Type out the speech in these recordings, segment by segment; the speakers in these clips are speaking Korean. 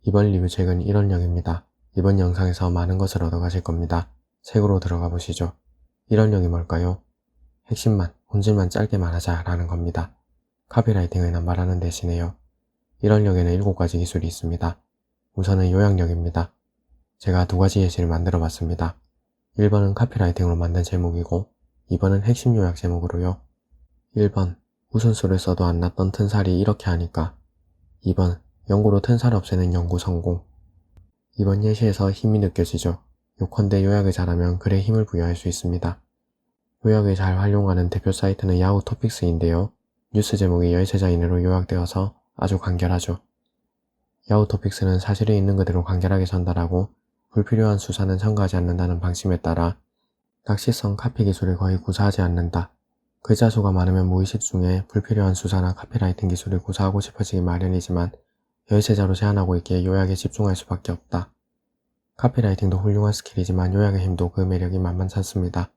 이번 리뷰책은 1원력입니다. 이번 영상에서 많은 것을 얻어가실 겁니다. 책으로 들어가 보시죠. 1원력이 뭘까요? 핵심만, 본질만 짧게 말하자 라는 겁니다. 카피라이팅을 말하는 대신에요. 1원력에는 7가지 기술이 있습니다. 우선은 요약력입니다. 제가 2가지 예시를 만들어 봤습니다. 1번은 카피라이팅으로 만든 제목이고 2번은 핵심 요약 제목으로요. 1번, 무슨 수를 써도 안 났던 튼살이 이렇게 하니까. 2번, 연고로 튼살 없애는 연구 성공. 이번 예시에서 힘이 느껴지죠. 요컨대 요약을 잘하면 글에 힘을 부여할 수 있습니다. 요약을 잘 활용하는 대표 사이트는 야후 토픽스인데요. 뉴스 제목이 13자 이내로 요약되어서 아주 간결하죠. 야후 토픽스는 사실이 있는 그대로 간결하게 전달하고 불필요한 수사는 첨가하지 않는다는 방침에 따라 낚시성 카피 기술을 거의 구사하지 않는다. 글자 수가 많으면 무의식 중에 불필요한 수사나 카피라이팅 기술을 구사하고 싶어지기 마련이지만 13자로 제한하고 있기에 요약에 집중할 수밖에 없다. 카피라이팅도 훌륭한 스킬이지만 요약의 힘도 그 매력이 만만찮습니다.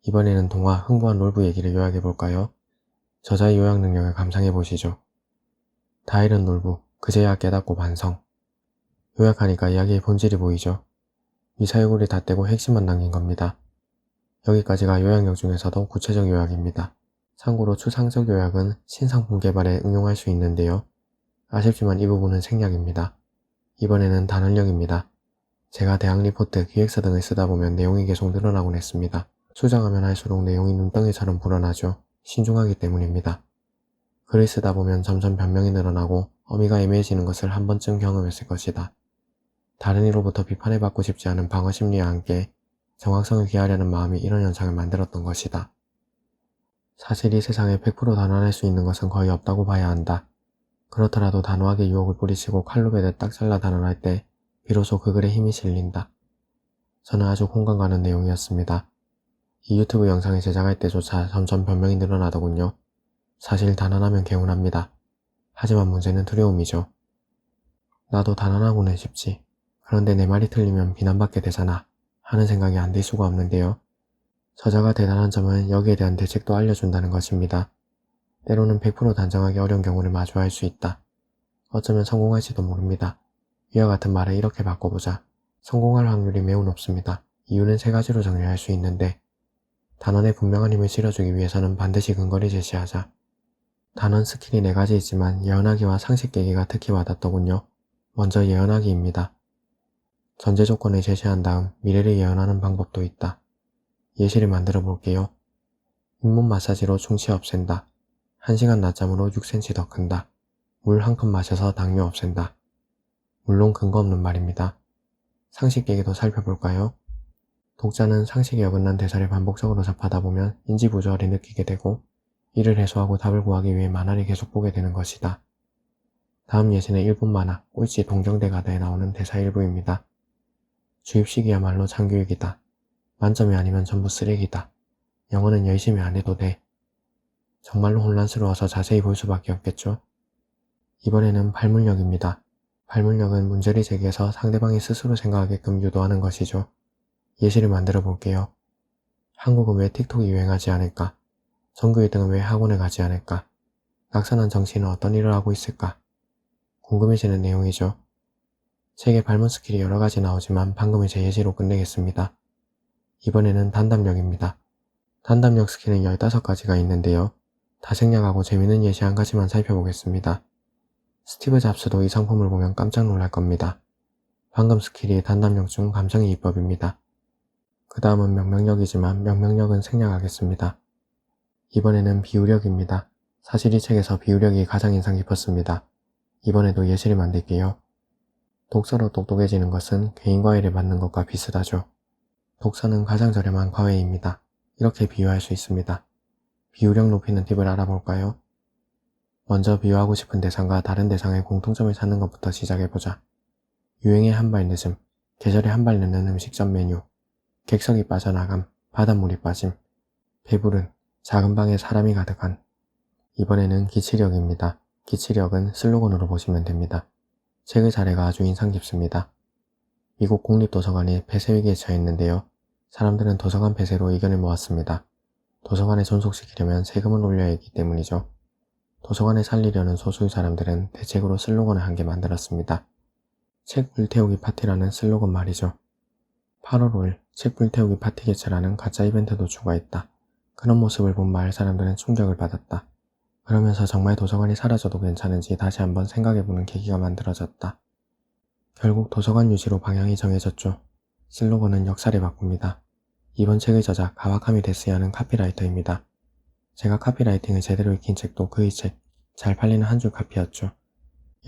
이번에는 동화 흥부한 롤부 얘기를 요약해볼까요? 저자의 요약 능력을 감상해보시죠. 다 잃은 롤부, 그제야 깨닫고 반성. 요약하니까 이야기의 본질이 보이죠? 미사일구리 다 떼고 핵심만 남긴 겁니다. 여기까지가 요약력 중에서도 구체적 요약입니다. 참고로 추상적 요약은 신상품 개발에 응용할 수 있는데요. 아쉽지만 이 부분은 생략입니다. 이번에는 단원력입니다. 제가 대학 리포트, 기획서 등을 쓰다 보면 내용이 계속 늘어나곤 했습니다. 수정하면 할수록 내용이 눈덩이처럼 불어나죠. 신중하기 때문입니다. 글을 쓰다 보면 점점 변명이 늘어나고 어미가 애매해지는 것을 한 번쯤 경험했을 것이다. 다른 이로부터 비판을 받고 싶지 않은 방어 심리와 함께 정확성을 기하려는 마음이 이런 현상을 만들었던 것이다. 사실 이 세상에 100% 단언할 수 있는 것은 거의 없다고 봐야 한다. 그렇더라도 단호하게 유혹을 뿌리치고 칼로 베듯 딱 잘라 단언할 때 비로소 그 글에 힘이 실린다. 저는 아주 공감 가는 내용이었습니다. 이 유튜브 영상을 제작할 때조차 점점 변명이 늘어나더군요. 사실 단언하면 개운합니다. 하지만 문제는 두려움이죠. 나도 단언하고는 싶지. 그런데 내 말이 틀리면 비난받게 되잖아 하는 생각이 안 들 수가 없는데요. 저자가 대단한 점은 여기에 대한 대책도 알려준다는 것입니다. 때로는 100% 단정하기 어려운 경우를 마주할 수 있다. 어쩌면 성공할지도 모릅니다. 이와 같은 말을 이렇게 바꿔보자. 성공할 확률이 매우 높습니다. 이유는 3가지로 정리할 수 있는데 단언에 분명한 힘을 실어주기 위해서는 반드시 근거를 제시하자. 단언 스킬이 4가지 있지만 예언하기와 상식 깨기가 특히 와닿더군요. 먼저 예언하기입니다. 전제 조건을 제시한 다음 미래를 예언하는 방법도 있다. 예시를 만들어 볼게요. 잇몸 마사지로 충치 없앤다. 1시간 낮잠으로 6cm 더 큰다. 물 한 컵 마셔서 당뇨 없앤다. 물론 근거 없는 말입니다. 상식 깨기도 살펴볼까요? 독자는 상식에 어긋난 대사를 반복적으로 접하다 보면 인지 부조화를 느끼게 되고 이를 해소하고 답을 구하기 위해 만화를 계속 보게 되는 것이다. 다음 예시는 일본 만화 꼴찌 동경대가다에 나오는 대사 일부입니다. 주입식이야말로 장교육이다. 만점이 아니면 전부 쓰레기다. 영어는 열심히 안 해도 돼. 정말로 혼란스러워서 자세히 볼 수밖에 없겠죠. 이번에는 발문력입니다. 발문력은 문제를 제기해서 상대방이 스스로 생각하게끔 유도하는 것이죠. 예시를 만들어 볼게요. 한국은 왜 틱톡이 유행하지 않을까? 전교 1등은 왜 학원에 가지 않을까? 낙선한 정치인은 어떤 일을 하고 있을까? 궁금해지는 내용이죠. 책에 발문 스킬이 여러가지 나오지만 방금의 제 예시로 끝내겠습니다. 이번에는 단답력입니다. 단답력 스킬은 15가지가 있는데요. 다 생략하고 재밌는 예시 한 가지만 살펴보겠습니다. 스티브 잡스도 이 상품을 보면 깜짝 놀랄 겁니다. 방금 스킬이 단답력 중 감정의 이법입니다. 그 다음은 명명력이지만 명명력은 생략하겠습니다. 이번에는 비유력입니다. 사실 이 책에서 비유력이 가장 인상 깊었습니다. 이번에도 예시를 만들게요. 독서로 똑똑해지는 것은 개인 과외를 받는 것과 비슷하죠. 독서는 가장 저렴한 과외입니다. 이렇게 비유할 수 있습니다. 비유력 높이는 팁을 알아볼까요? 먼저 비유하고 싶은 대상과 다른 대상의 공통점을 찾는 것부터 시작해보자. 유행에 한 발 늦음, 계절에 한 발 늦는 음식점 메뉴, 객석이 빠져나감, 바닷물이 빠짐, 배부른, 작은 방에 사람이 가득한. 이번에는 기치력입니다. 기치력은 슬로건으로 보시면 됩니다. 책의 사례가 아주 인상 깊습니다. 미국 국립도서관이 폐쇄 위기에 처했는데요. 사람들은 도서관 폐쇄로 의견을 모았습니다. 도서관에 존속시키려면 세금을 올려야 했기 때문이죠. 도서관을 살리려는 소수의 사람들은 대책으로 슬로건을 한 개 만들었습니다. 책 불태우기 파티라는 슬로건 말이죠. 8월 5일 책 불태우기 파티 개최라는 가짜 이벤트도 추가했다. 그런 모습을 본 마을 사람들은 충격을 받았다. 그러면서 정말 도서관이 사라져도 괜찮은지 다시 한번 생각해보는 계기가 만들어졌다. 결국 도서관 유지로 방향이 정해졌죠. 슬로건은 역사를 바꿉니다. 이번 책의 저자 가와카미 데스야는 카피라이터입니다. 제가 카피라이팅을 제대로 익힌 책도 그의 책, 잘 팔리는 한 줄 카피였죠.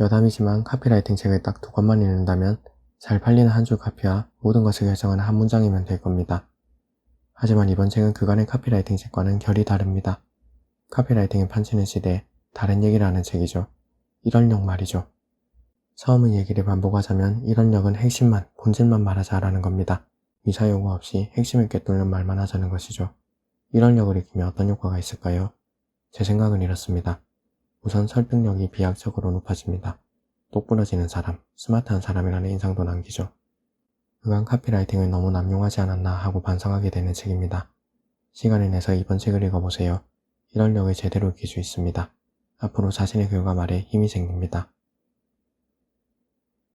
여담이지만 카피라이팅 책을 딱 2권만 읽는다면 잘 팔리는 한 줄 카피와 모든 것을 결정하는 한 문장이면 될 겁니다. 하지만 이번 책은 그간의 카피라이팅 책과는 결이 다릅니다. 카피라이팅의 판치는 시대에 다른 얘기를 하는 책이죠. 일원력 말이죠. 처음의 얘기를 반복하자면 일원력은 핵심만, 본질만 말하자라는 겁니다. 미사 요구 없이 핵심을 꿰뚫는 말만 하자는 것이죠. 일원력을 익히면 어떤 효과가 있을까요? 제 생각은 이렇습니다. 우선 설득력이 비약적으로 높아집니다. 똑부러지는 사람, 스마트한 사람이라는 인상도 남기죠. 그간 카피라이팅을 너무 남용하지 않았나 하고 반성하게 되는 책입니다. 시간을 내서 이번 책을 읽어보세요. 일원력을 제대로 익힐 수 있습니다. 앞으로 자신의 글과 말에 힘이 생깁니다.